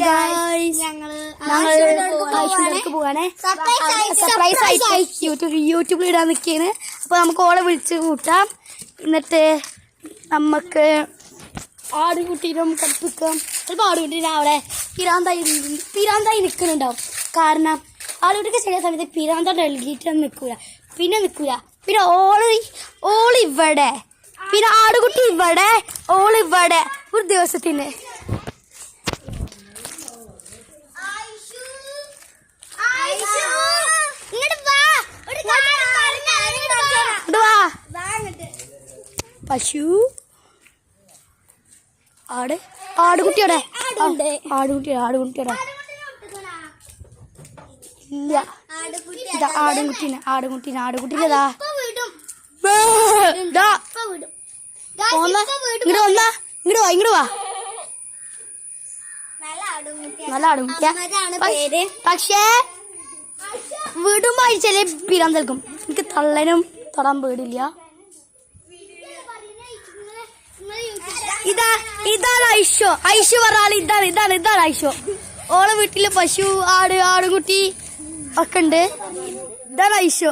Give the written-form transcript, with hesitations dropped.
Guys ഞങ്ങള് പോവാണേ. Surprise ആയിട്ട് യൂട്യൂബിൽ ഇടാൻ നിൽക്കുകയാണ്. അപ്പൊ നമുക്ക് ഓളെ വിളിച്ച് കൂട്ടാം. എന്നിട്ട് നമുക്ക് ആടുകുട്ടീനും കളിപ്പിക്കാം. ചിലപ്പോൾ ആടുകുട്ടീനെ അവിടെ പിരാന്തായി നിൽക്കുന്നുണ്ടാവും. കാരണം ആടുകുട്ടിക്ക് ചില സമയത്ത് പിരാന്ത നൽകിയിട്ട് നിൽക്കൂല. പിന്നെ ഓളിവിടെ, പിന്നെ ആടുകുട്ടി ഇവിടെ, ഓളിവിടെ. ഒരു ദിവസത്തിന് പശു ആടുകുട്ടിയോടെ ഇല്ല. ഇതാ ആടുകുട്ടീനതാ ഇങ്ങോട്ട് വാ. നല്ല ആടുകുട്ടിയ. പക്ഷേ വിടുമ്പോ ചില പിരാൻ നൽകും. എനിക്ക് തള്ളനും തൊടാൻ പേടില്ല. ഇതാണ് ഐഷു പറഞ്ഞാൽ ഇതാണ് ഐഷു. ഓളെ വീട്ടില് പശു, ആടുകുട്ടി ഒക്കെ ഉണ്ട്. ഇതാണ് ഐഷു.